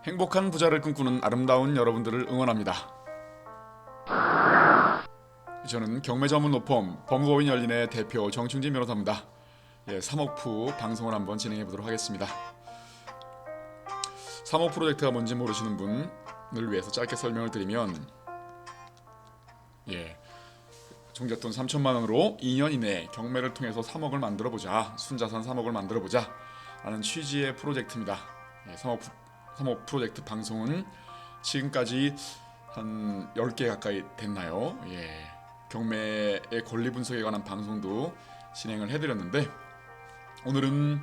행복한 부자를 꿈꾸는 아름다운 여러분들을 응원합니다. 저는 경매 전문 로펌 법무법인 열린의 대표 정충진 변호사입니다. 3억 푸 방송을 한번 진행해 보도록 하겠습니다. 3억 프로젝트가 뭔지 모르시는 분을 위해서 짧게 설명을 드리면, 총잣돈 3천만 원으로 2년 이내에 경매를 통해서 3억을 만들어 보자, 순자산 3억을 만들어 보자 라는 취지의 프로젝트입니다. 3억 프로젝트 방송은 지금까지 한 10개 가까이 됐나요? 경매의 권리 분석에 관한 방송도 진행을 해드렸는데, 오늘은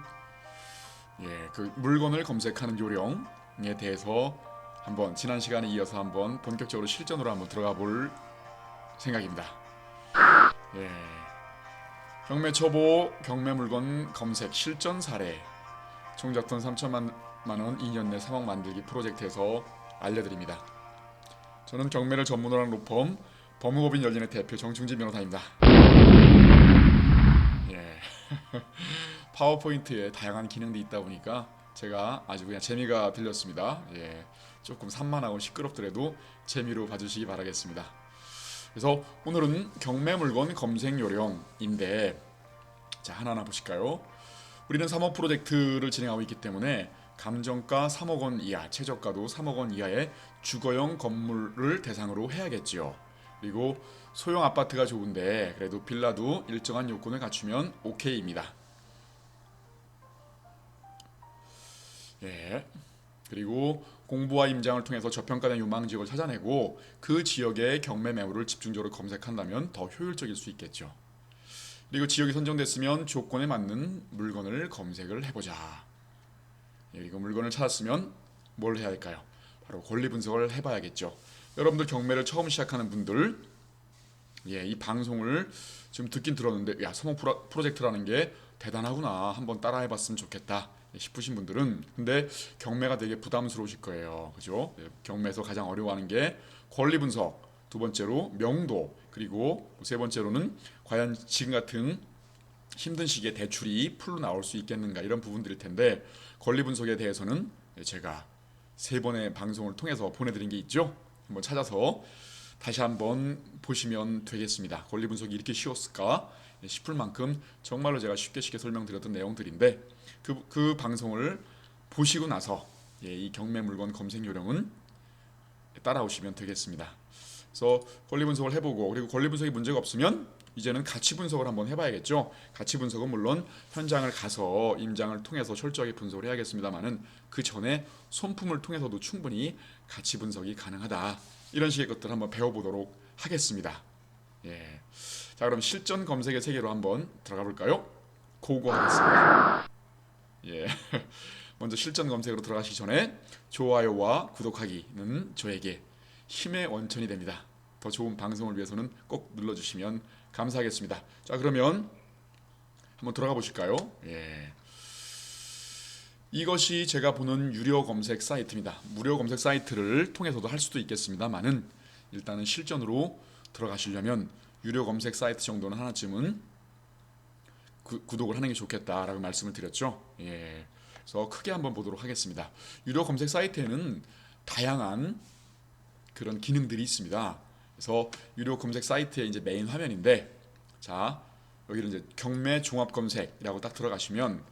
그 물건을 검색하는 요령에 대해서 한번 지난 시간에 이어서 한번 본격적으로 실전으로 한번 들어가 볼 생각입니다. 경매 초보 경매 물건 검색 실전 사례, 총잣돈 3천만 원 2년 내 3억 만들기 프로젝트에서 알려드립니다. 저는 경매를 전문으로 하는 로펌 법무법인 열린의 대표 정충진 변호사입니다. 파워포인트에 다양한 기능들이 있다 보니까 제가 아주 그냥 재미가 들렸습니다. 조금 산만하고 시끄럽더라도 재미로 봐주시기 바라겠습니다. 그래서 오늘은 경매 물건 검색 요령인데, 자, 하나하나 보실까요? 우리는 3억 프로젝트를 진행하고 있기 때문에 감정가 3억 원 이하, 최저가도 3억 원 이하의 주거용 건물을 대상으로 해야겠지요. 그리고 소형 아파트가 좋은데 그래도 빌라도 일정한 요건을 갖추면 오케이입니다. 그리고 공부와 임장을 통해서 저평가된 유망 지역을 찾아내고 그 지역의 경매 매물을 집중적으로 검색한다면 더 효율적일 수 있겠죠. 그리고 지역이 선정됐으면 조건에 맞는 물건을 검색을 해보자. 그리고 물건을 찾았으면 뭘 해야 할까요? 바로 권리 분석을 해봐야겠죠. 여러분들 경매를 처음 시작하는 분들, 이 방송을 지금 듣긴 들었는데, 야, 3억 프로젝트라는 게 대단하구나, 한번 따라해봤으면 좋겠다 싶으신 분들은, 근데 경매가 되게 부담스러우실 거예요. 그죠? 경매에서 가장 어려워하는 게 권리 분석, 두 번째로 명도, 그리고 세 번째로는 과연 지금 같은 힘든 시기에 대출이 풀로 나올 수 있겠는가, 이런 부분들일 텐데, 권리 분석에 대해서는 제가 3번의 방송을 통해서 보내드린 게 있죠. 한번 찾아서 다시 한번 보시면 되겠습니다. 권리 분석이 이렇게 쉬웠을까 싶을 만큼 정말로 제가 쉽게 설명드렸던 내용들인데, 그 방송을 보시고 나서 이 경매 물건 검색 요령은 따라오시면 되겠습니다. 그래서 권리 분석을 해보고, 그리고 권리 분석이 문제가 없으면 이제는 가치 분석을 한번 해봐야겠죠. 가치 분석은 물론 현장을 가서 임장을 통해서 철저하게 분석을 해야겠습니다만은, 그 전에 손품을 통해서도 충분히 가치 분석이 가능하다. 이런 식의 것들을 한번 배워보도록 하겠습니다. 자, 그럼 실전 검색의 세계로 한번 들어가 볼까요? 고고하겠습니다. 먼저 실전 검색으로 들어가시기 전에 좋아요와 구독하기는 저에게 힘의 원천이 됩니다. 더 좋은 방송을 위해서는 꼭 눌러주시면 감사하겠습니다. 자, 그러면 한번 들어가 보실까요? 이것이 제가 보는 유료 검색 사이트입니다. 무료 검색 사이트를 통해서도 할 수도 있겠습니다만은, 일단은 실전으로 들어가시려면 유료 검색 사이트 정도는 하나쯤은 구독을 하는 게 좋겠다라고 말씀을 드렸죠. 그래서 크게 한번 보도록 하겠습니다. 유료 검색 사이트에는 다양한 그런 기능들이 있습니다. 그래서 유료 검색 사이트의 이제 메인 화면인데, 자, 여기를 이제 경매 종합 검색이라고 딱 들어가시면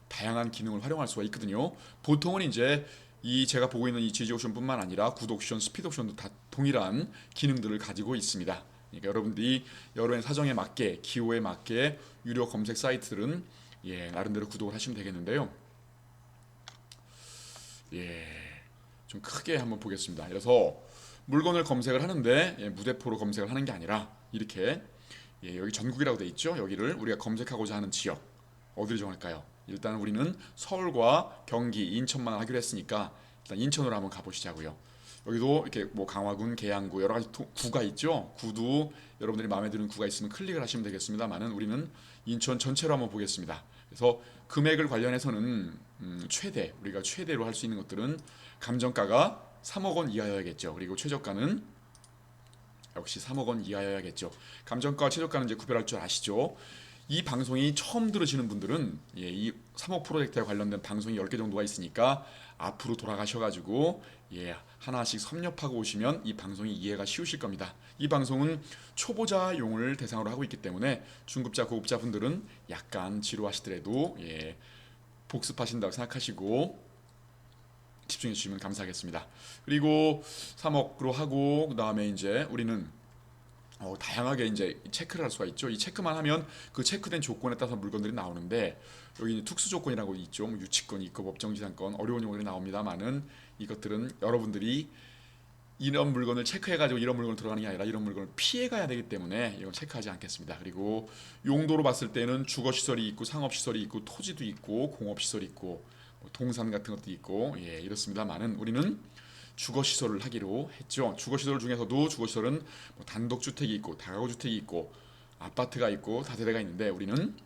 다양한 기능을 활용할 수가 있거든요. 보통은 이제 제가 보고 있는 이 지지 옵션뿐만 아니라 굿 옵션, 스피드 옵션도 다 동일한 기능들을 가지고 있습니다. 그러니까 여러분들이 여러분의 사정에 맞게, 기호에 맞게 유료 검색 사이트들은 나름대로 구독을 하시면 되겠는데요. 좀 크게 한번 보겠습니다. 그래서 물건을 검색을 하는데 무대포로 검색을 하는 게 아니라 이렇게 여기 전국이라고 돼 있죠. 여기를 우리가 검색하고자 하는 지역 어디를 정할까요? 일단 우리는 서울과 경기, 인천만 하기로 했으니까 일단 인천으로 한번 가보시자고요. 여기도 이렇게 뭐 강화군, 계양구 여러 가지 구가 있죠. 구도 여러분들이 마음에 드는 구가 있으면 클릭을 하시면 되겠습니다만은, 우리는 인천 전체로 한번 보겠습니다. 그래서 금액을 관련해서는 우리가 최대로 할 수 있는 것들은 감정가가 3억 원 이하여야겠죠. 그리고 최저가는 역시 3억 원 이하여야겠죠. 감정가와 최저가는 이제 구별할 줄 아시죠. 이 방송이 처음 들으시는 분들은 이 3억 프로젝트에 관련된 방송이 10개 정도가 있으니까 앞으로 돌아가셔가지고 하나씩 섭렵하고 오시면 이 방송이 이해가 쉬우실 겁니다. 이 방송은 초보자용을 대상으로 하고 있기 때문에 중급자, 고급자 분들은 약간 지루하시더라도 복습하신다고 생각하시고 집중해 주시면 감사하겠습니다. 그리고 3억으로 하고 그 다음에 이제 우리는 다양하게 이제 체크를 할 수가 있죠. 이 체크만 하면 그 체크된 조건에 따라서 물건들이 나오는데 여기 특수 조건이라고 있죠. 뭐 유치권, 이권, 법정지상권 어려운 용어들이 나옵니다만은 이것들은 여러분들이 이런 물건을 체크해가지고 이런 물건을 들어가는 게 아니라 이런 물건을 피해가야 되기 때문에 이건 체크하지 않겠습니다. 그리고 용도로 봤을 때는 주거시설이 있고 상업시설이 있고 토지도 있고 공업시설이 있고 뭐 동산 같은 것도 있고 이렇습니다만은 우리는 주거시설을 하기로 했죠. 주거시설 중에서도 주거시설은 뭐 단독주택이 있고 다가구주택이 있고 아파트가 있고 다세대가 있는데 우리는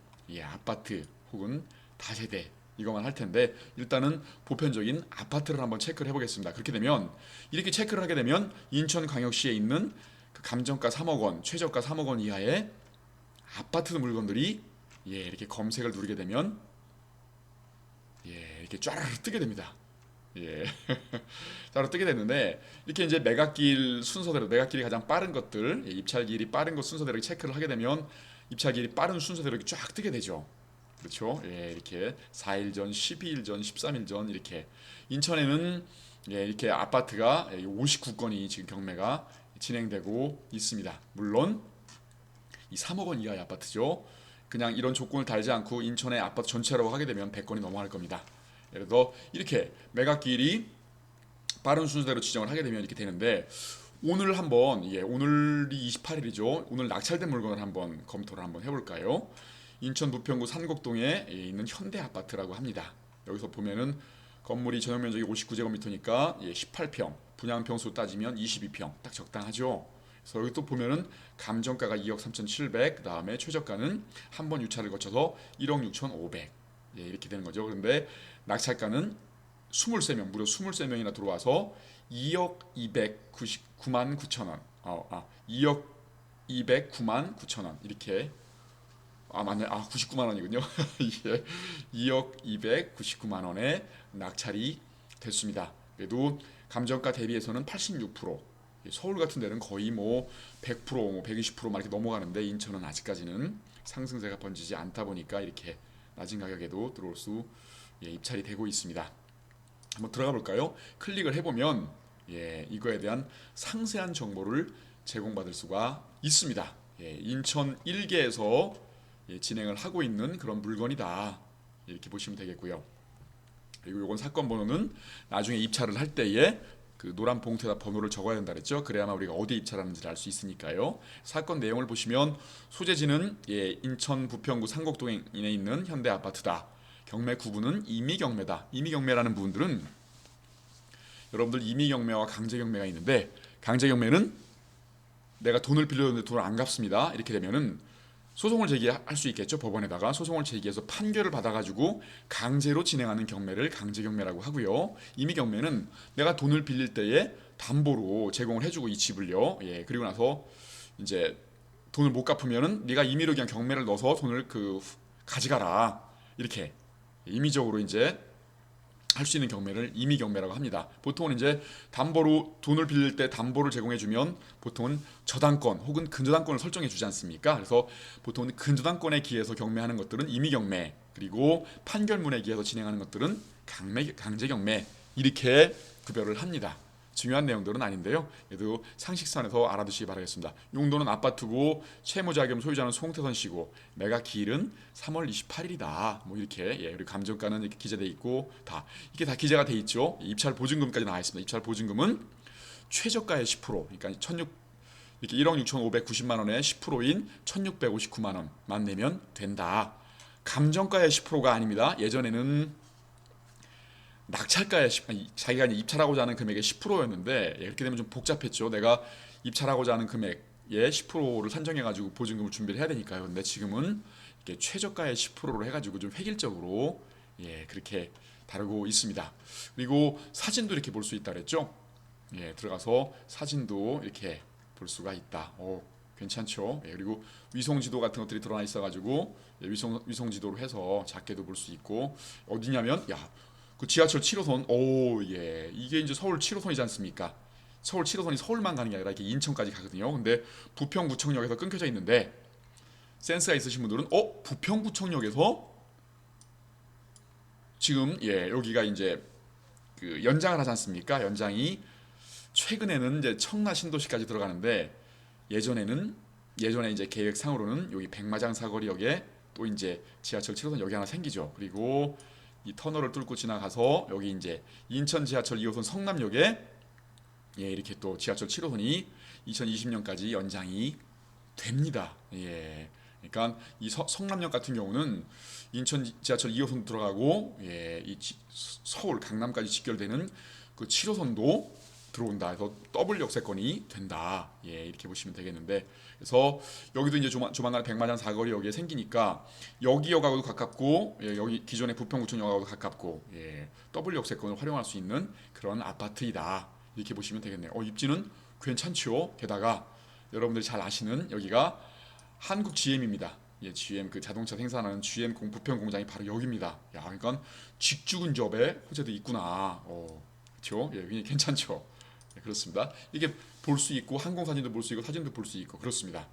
아파트 혹은 다세대 이것만 할 텐데 일단은 보편적인 아파트를 한번 체크를 해보겠습니다. 그렇게 되면 이렇게 체크를 하게 되면 인천광역시에 있는 그 감정가 3억 원, 최저가 3억 원 이하의 아파트 물건들이 이렇게 검색을 누르게 되면 이렇게 쫘르르 뜨게 됩니다. 잘 뜨게 됐는데 이렇게 이제 매각길 순서대로 매각길이 가장 빠른 것들 입찰길이 빠른 것 순서대로 체크를 하게 되면 입찰길이 빠른 순서대로 이렇게 쫙 뜨게 되죠. 그렇죠. 이렇게 4일 전, 12일 전, 13일 전 이렇게 인천에는 이렇게 아파트가 59건이 지금 경매가 진행되고 있습니다. 물론 이 3억 원 이하의 아파트죠. 그냥 이런 조건을 달지 않고 인천의 아파트 전체라고 하게 되면 100건이 넘어갈 겁니다. 예를 들어 이렇게 매각길이 빠른 순서대로 지정을 하게 되면 이렇게 되는데 오늘 한번 오늘이 28일이죠. 오늘 낙찰된 물건을 한번 검토를 한번 해볼까요? 인천 부평구 산곡동에 있는 현대 아파트라고 합니다. 여기서 보면은 건물이 전용 면적이 59제곱미터니까 18평, 분양 평수 따지면 22평, 딱 적당하죠. 그래서 여기 또 보면은 감정가가 2억 3,700, 그다음에 최저가는 한 번 유찰을 거쳐서 1억 6,500 이렇게 되는 거죠. 그런데 낙찰가는 23명, 무려 23명이나 들어와서 2억 299만 9천 원, 2억 209만 9천 원 이렇게 맞네. 99만 원이군요. 2억 299만 원에 낙찰이 됐습니다. 그래도 감정가 대비해서는 86%, 서울 같은 데는 거의 뭐 100%, 뭐 120%만 이렇게 넘어가는데 인천은 아직까지는 상승세가 번지지 않다 보니까 이렇게 낮은 가격에도 들어올 수 입찰이 되고 있습니다. 한번 들어가 볼까요? 클릭을 해보면 이거에 대한 상세한 정보를 제공받을 수가 있습니다. 인천 1개에서 진행을 하고 있는 그런 물건이다 이렇게 보시면 되겠고요. 그리고 이건 사건 번호는 나중에 입찰을 할 때에 그 노란 봉투에다 번호를 적어야 된다 그랬죠. 그래야만 우리가 어디 입찰하는지를 알 수 있으니까요. 사건 내용을 보시면 소재지는 인천 부평구 산곡동에 있는 현대 아파트다. 경매 구분은 임의경매다. 임의경매라는 부분들은 여러분들 임의경매와 강제경매가 있는데 강제경매는 내가 돈을 빌려줬는데 돈을 안 갚습니다. 이렇게 되면은 소송을 제기할 수 있겠죠. 법원에다가 소송을 제기해서 판결을 받아가지고 강제로 진행하는 경매를 강제경매라고 하고요. 임의경매는 내가 돈을 빌릴 때에 담보로 제공을 해주고 이 집을요. 그리고 나서 이제 돈을 못 갚으면은 네가 임의로 그냥 경매를 넣어서 돈을 가져가라 이렇게 임의적으로 이제 할 수 있는 경매를 임의경매라고 합니다. 보통은 이제 담보로 돈을 빌릴 때 담보를 제공해주면 보통은 저당권 혹은 근저당권을 설정해주지 않습니까? 그래서 보통은 근저당권에 기해서 경매하는 것들은 임의경매, 그리고 판결문에 기해서 진행하는 것들은 강제경매 이렇게 구별을 합니다. 중요한 내용들은 아닌데요. 그래도 상식선에서 알아두시기 바라겠습니다. 용도는 아파트고 채무자금 소유자는 송태선 씨고 매각 기일은 3월 28일이다. 뭐 이렇게 그리고 감정가는 이렇게 기재돼 있고 이게 다 기재가 돼 있죠. 입찰 보증금까지 나와 있습니다. 입찰 보증금은 최저가의 10%, 그러니까 1억 6,590만 원에 10%인 1,659만 원만 내면 된다. 감정가의 10%가 아닙니다. 예전에는 낙찰가에 자기가 입찰하고자 하는 금액의 10%였는데 이렇게 되면 좀 복잡했죠. 내가 입찰하고자 하는 금액의 10%를 산정해가지고 보증금을 준비를 해야 되니까요. 근데 지금은 이렇게 최저가의 10%로 해가지고 좀 획일적으로 그렇게 다루고 있습니다. 그리고 사진도 이렇게 볼 수 있다 그랬죠. 들어가서 사진도 이렇게 볼 수가 있다. 괜찮죠. 예, 그리고 위성 지도 같은 것들이 드러나 있어가지고 예, 위성 지도로 해서 작게도 볼 수 있고 어디냐면 야, 그 지하철 7호선 오 예, 이게 이제 서울 7호선이지 않습니까? 서울 7호선이 서울만 가는 게 아니라 이렇게 인천까지 가거든요. 근데 부평구청역에서 끊겨져 있는데 센스가 있으신 분들은 부평구청역에서 지금 예, 여기가 이제 그 연장을 하지 않습니까? 연장이 최근에는 이제 청라 신도시까지 들어가는데 예전에 이제 계획상으로는 여기 백마장 사거리역에 또 이제 지하철 7호선 여기 하나 생기죠. 그리고 이 터널을 뚫고 지나가서 여기 이제 인천 지하철 2호선 성남역에 예, 이렇게 또 지하철 7호선이 2020년까지 연장이 됩니다. 예. 그러니까 이 성남역 같은 경우는 인천 지하철 2호선 들어가고 예, 서울 강남까지 직결되는 그 7호선도 들어온다. 그래서 더블 역세권이 된다. 예, 이렇게 보시면 되겠는데 그래서 여기도 이제 조만간 백마장 사거리역에 생기니까 여기역하고도 가깝고 예, 여기 기존의 부평구청역하고도 가깝고 예, 더블 역세권을 활용할 수 있는 그런 아파트이다. 이렇게 보시면 되겠네요. 입지는 괜찮죠. 게다가 여러분들이 잘 아시는 여기가 한국 GM입니다. 예, GM 그 자동차 생산하는 GM 부평 공장이 바로 여기입니다. 야, 그러니까 직주 근접에 호재도 있구나. 그렇죠? 예, 굉장히 괜찮죠. 예, 그렇습니다. 이게 볼 수 있고 항공 사진도 볼 수 있고 사진도 볼 수 있고 그렇습니다.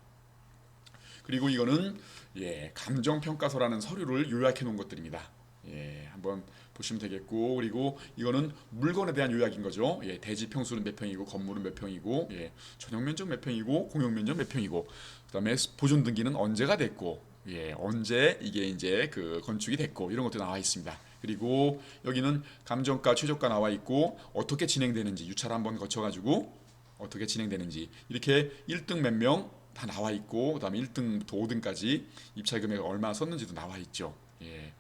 그리고 이거는 예, 감정 평가서라는 서류를 요약해 놓은 것들입니다. 예, 한번 보시면 되겠고 그리고 이거는 물건에 대한 요약인 거죠. 예, 대지 평수는 몇 평이고 건물은 몇 평이고 예, 전용 면적 몇 평이고 공용 면적 몇 평이고 그다음에 보존 등기는 언제가 됐고 예, 언제 이게 이제 그 건축이 됐고 이런 것도 나와 있습니다. 그리고 여기는 감정가, 최저가 나와 있고 어떻게 진행되는지 유찰 한번 거쳐가지고 어떻게 진행되는지 이렇게 1등 몇 명 다 나와 있고 그다음에 1등부터 5등까지 입찰 금액 얼마나 썼는지도 나와 있죠. 예.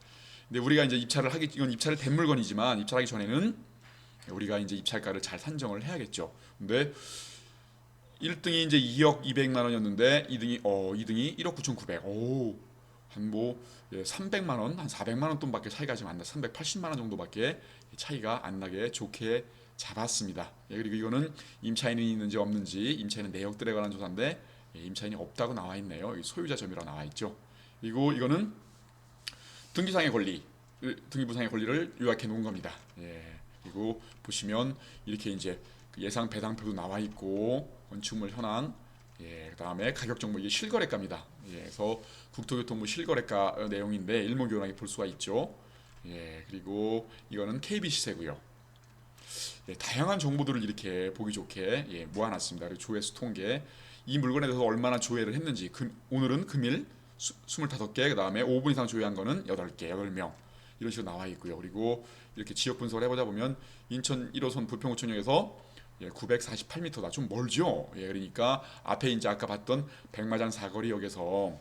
근데 우리가 이제 이건 입찰을 된 물건이지만 입찰하기 전에는 우리가 이제 입찰가를 잘 산정을 해야겠죠. 근데 1등이 이제 2억 200만 원이었는데 2등이 1억 9,900. 한뭐 300만 원, 한 400만 원 돈밖에 차이가 지금 안 나. 380만 원 정도밖에 차이가 안 나게 좋게 잡았습니다. 예, 그리고 이거는 임차인이 있는지 없는지 임차인은 내역들에 관한 조사인데 예, 임차인이 없다고 나와 있네요. 소유자 점유라고 나와 있죠. 그리고 이거는 등기상의 권리, 등기부상의 권리를 요약해 놓은 겁니다. 예, 그리고 보시면 이렇게 이제 그 예상 배당표도 나와 있고 건축물 현황, 예, 그다음에 가격 정보 이게 실거래가입니다. 예, 그래서 국토교통부 실거래가 내용인데 일목요연하게 볼 수가 있죠. 예, 그리고 이거는 KB 시세고요. 예, 다양한 정보들을 이렇게 보기 좋게 예, 모아놨습니다. 그리고 조회수 통계, 이 물건에 대해서 얼마나 조회를 했는지 오늘은 금일 25개, 그 다음에 5분 이상 조회한 거는 8개, 8명 이런 식으로 나와 있고요. 그리고 이렇게 지역 분석을 해보자 보면 인천 1호선 부평구청역에서 948m다. 좀 멀죠. 예, 그러니까 앞에 이제 아까 봤던 백마장 사거리역에서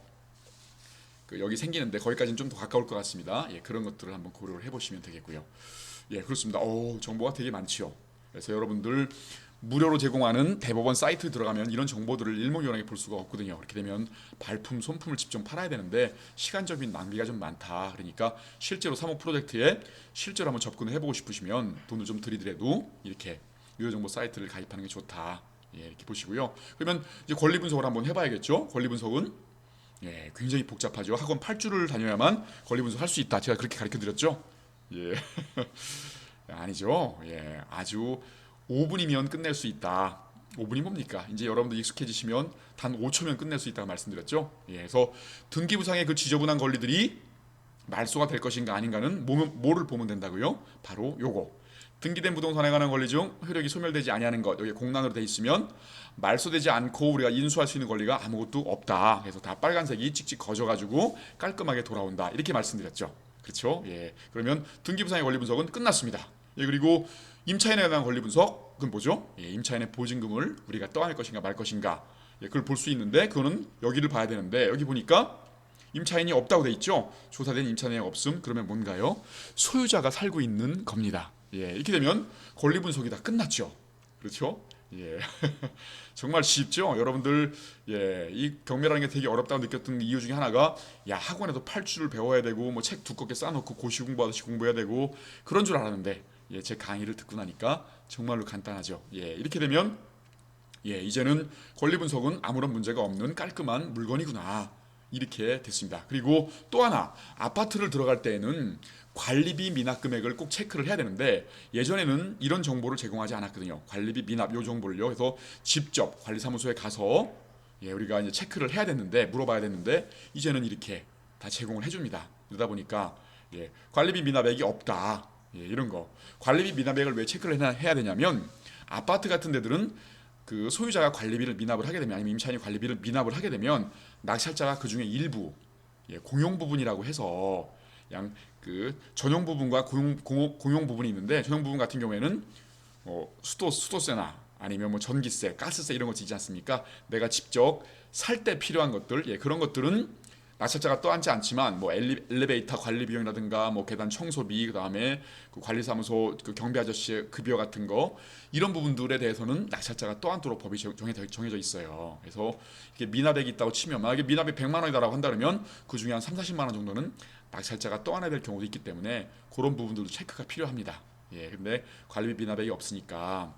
그 여기 생기는데 거기까지는 좀 더 가까울 것 같습니다. 예, 그런 것들을 한번 고려를 해보시면 되겠고요. 예, 그렇습니다. 정보가 되게 많지요. 그래서 여러분들 무료로 제공하는 대법원 사이트 들어가면 이런 정보들을 일목요연하게 볼 수가 없거든요. 그렇게 되면 발품, 손품을 직접 팔아야 되는데 시간적인 낭비가 좀 많다. 그러니까 실제로 사목 프로젝트에 실제로 한번 접근을 해보고 싶으시면 돈을 좀 들이더라도 이렇게 유료 정보 사이트를 가입하는 게 좋다. 예, 이렇게 보시고요. 그러면 이제 권리 분석을 한번 해봐야겠죠. 권리 분석은 예, 굉장히 복잡하죠. 학원 8주를 다녀야만 권리 분석 할 수 있다. 제가 그렇게 가르쳐 드렸죠. 예, 아니죠. 예, 아주 5분이면 끝낼 수 있다. 5분이 뭡니까? 이제 여러분들 익숙해지시면 단 5초면 끝낼 수 있다고 말씀드렸죠. 예, 그래서 등기부상의 그 지저분한 권리들이 말소가 될 것인가 아닌가는 뭐를 보면 된다고요? 바로 요거. 등기된 부동산에 관한 권리 중 효력이 소멸되지 아니하는 것, 여기 공란으로 돼 있으면 말소되지 않고 우리가 인수할 수 있는 권리가 아무것도 없다. 그래서 다 빨간색이 찍찍 거져가지고 깔끔하게 돌아온다. 이렇게 말씀드렸죠. 그렇죠? 예. 그러면 등기부상의 권리 분석은 끝났습니다. 예, 그리고 임차인에 대한 권리 분석은 뭐죠? 예, 임차인의 보증금을 우리가 떠안을 것인가 말 것인가. 예, 그걸 볼 수 있는데 그거는 여기를 봐야 되는데 여기 보니까 임차인이 없다고 돼 있죠. 조사된 임차인이 없음. 그러면 뭔가요? 소유자가 살고 있는 겁니다. 예, 이렇게 되면 권리 분석이 다 끝났죠. 그렇죠? 예. 정말 쉽죠? 여러분들, 예, 이 경매라는 게 되게 어렵다고 느꼈던 이유 중에 하나가, 야, 학원에도 8주를 배워야 되고, 뭐 책 두껍게 쌓아놓고 고시 공부하듯이 공부해야 되고, 그런 줄 알았는데, 예, 제 강의를 듣고 나니까 정말로 간단하죠. 예, 이렇게 되면 예, 이제는 권리 분석은 아무런 문제가 없는 깔끔한 물건이구나. 이렇게 됐습니다. 그리고 또 하나, 아파트를 들어갈 때에는 관리비 미납 금액을 꼭 체크를 해야 되는데 예전에는 이런 정보를 제공하지 않았거든요. 관리비 미납 요 정보를요. 그래서 직접 관리사무소에 가서 예, 우리가 이제 체크를 해야 됐는데 물어봐야 됐는데 이제는 이렇게 다 제공을 해줍니다. 그러다 보니까 예, 관리비 미납액이 없다. 예, 이런 거. 관리비 미납액을 왜 체크를 해야 되냐면 아파트 같은 데들은 그 소유자가 관리비를 미납을 하게 되면 아니면 임차인이 관리비를 미납을 하게 되면 낙찰자가 그 중에 일부 예, 공용 부분이라고 해서 양 그 전용 부분과 공용 부분이 있는데 전용 부분 같은 경우에는 수도세나 아니면 뭐 전기세, 가스세 이런 거 지지 않습니까? 내가 직접 살 때 필요한 것들 예, 그런 것들은 낙찰자가 떠안지 않지만 뭐 엘리베이터 관리 비용이라든가 뭐 계단 청소비 그다음에 그 관리사무소 그 경비 아저씨의 급여 같은 거 이런 부분들에 대해서는 낙찰자가 떠안도록 법이 정해져 있어요. 그래서 이게 미납액이 있다고 치면 만약에 미납이 100만 원이다라고 한다면 그 중에 한 3, 40만 원 정도는 낙찰자가 떠안아야 될 경우도 있기 때문에 그런 부분들도 체크가 필요합니다. 예, 근데 관리비 미납액이 없으니까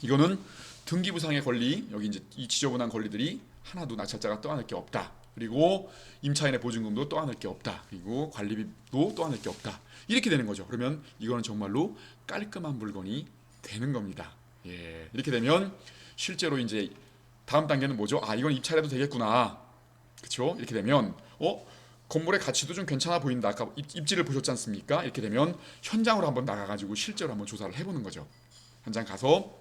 이거는 등기부상의 권리 여기 이제 이 지저분한 권리들이 하나도 낙찰자가 떠안을 게 없다. 그리고 임차인의 보증금도 떠안을 게 없다. 그리고 관리비도 떠안을 게 없다. 이렇게 되는 거죠. 그러면 이거는 정말로 깔끔한 물건이 되는 겁니다. 예, 이렇게 되면 실제로 이제 다음 단계는 뭐죠? 아, 이건 입찰해도 되겠구나. 그렇죠? 이렇게 되면 건물의 가치도 좀 괜찮아 보인다. 아까 입지를 보셨지 않습니까? 이렇게 되면 현장으로 한번 나가가지고 실제로 한번 조사를 해보는 거죠. 현장 가서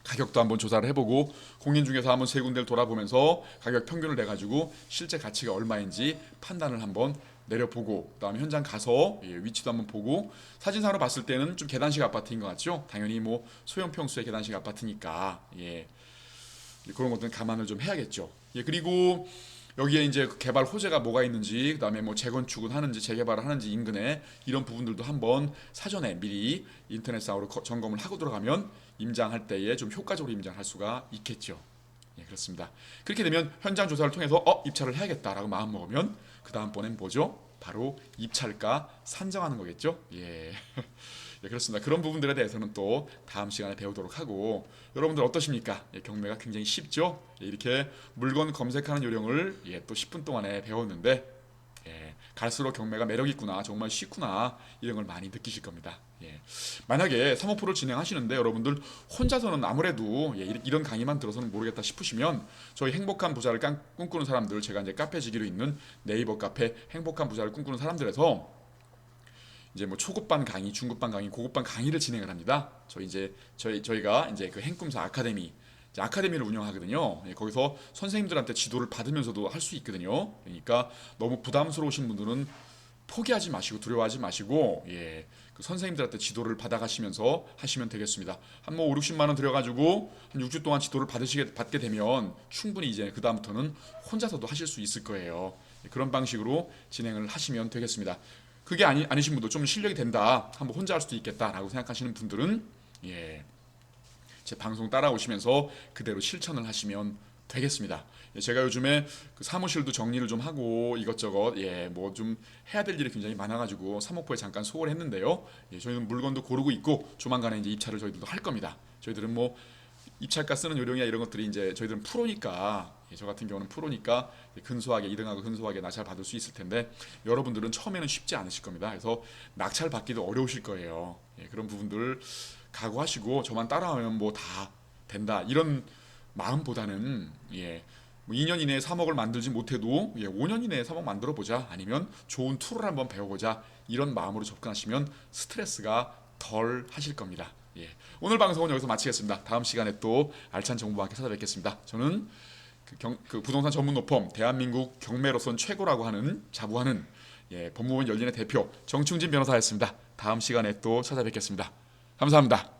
가격도 한번 조사를 해보고 공인중개사 한번 세 군데를 돌아보면서 가격 평균을 내가지고 실제 가치가 얼마인지 판단을 한번 내려보고 그다음에 현장 가서 위치도 한번 보고 사진상으로 봤을 때는 좀 계단식 아파트인 것 같죠. 당연히 뭐 소형 평수의 계단식 아파트니까 예, 그런 것들은 감안을 좀 해야겠죠. 예, 그리고 여기에 이제 개발 호재가 뭐가 있는지 그다음에 뭐 재건축은 하는지 재개발을 하는지 인근에 이런 부분들도 한번 사전에 미리 인터넷상으로 점검을 하고 들어가면 임장할 때에 좀 효과적으로 임장할 수가 있겠죠. 예, 그렇습니다. 그렇게 되면 현장 조사를 통해서 입찰을 해야겠다라고 마음 먹으면 그 다음번엔 뭐죠? 바로 입찰가 산정하는 거겠죠. 예. 예, 그렇습니다. 그런 부분들에 대해서는 또 다음 시간에 배우도록 하고 여러분들 어떠십니까? 예, 경매가 굉장히 쉽죠? 예, 이렇게 물건 검색하는 요령을 또 10분 동안에 배웠는데 예, 갈수록 경매가 매력 있구나 정말 쉽구나 이런 걸 많이 느끼실 겁니다. 예. 만약에 사모프를 진행하시는데 여러분들 혼자서는 아무래도 이런 강의만 들어서는 모르겠다 싶으시면 저희 행복한 부자를 꿈꾸는 사람들 제가 이제 카페지기로 있는 네이버 카페 행복한 부자를 꿈꾸는 사람들에서 이제 뭐 초급반 강의, 중급반 강의, 고급반 강의를 진행을 합니다. 저희가 이제 그 행꿈사 아카데미 아카데미를 운영하거든요. 예, 거기서 선생님들한테 지도를 받으면서도 할 수 있거든요. 그러니까 너무 부담스러우신 분들은 포기하지 마시고 두려워하지 마시고 그 선생님들한테 지도를 받아가시면서 하시면 되겠습니다. 한 뭐 5, 60만 원 들여가지고 한 6주 동안 지도를 받게 되면 충분히 이제 그 다음부터는 혼자서도 하실 수 있을 거예요. 그런 방식으로 진행을 하시면 되겠습니다. 그게 아니신 분도 좀 실력이 된다, 한번 혼자 할 수도 있겠다라고 생각하시는 분들은 제 방송 따라오시면서 그대로 실천을 하시면 되겠습니다. 제가 요즘에 그 사무실도 정리를 좀 하고 이것저것 뭐 좀 해야 될 일이 굉장히 많아가지고 사모포에 잠깐 소홀 했는데요. 저희는 물건도 고르고 있고 조만간에 이제 입찰을 저희들도 할 겁니다. 저희들은 뭐 입찰가 쓰는 요령이나 이런 것들이 이제 저희들은 프로니까 저 같은 경우는 프로니까 근소하게 2등하고 근소하게 낙찰 받을 수 있을 텐데 여러분들은 처음에는 쉽지 않으실 겁니다. 그래서 낙찰 받기도 어려우실 거예요. 그런 부분들 각오하시고 저만 따라하면 뭐 다 된다 이런 마음보다는 뭐 2년 이내에 3억을 만들지 못해도 5년 이내에 3억 만들어 보자 아니면 좋은 툴을 한번 배워보자 이런 마음으로 접근하시면 스트레스가 덜 하실 겁니다. 오늘 방송은 여기서 마치겠습니다. 다음 시간에 또 알찬 정보와 함께 찾아뵙겠습니다. 저는 그 부동산 전문 노펌 대한민국 경매로선 최고라고 하는 자부하는 법무원 열린의 대표 정충진 변호사였습니다. 다음 시간에 또 찾아뵙겠습니다. 감사합니다.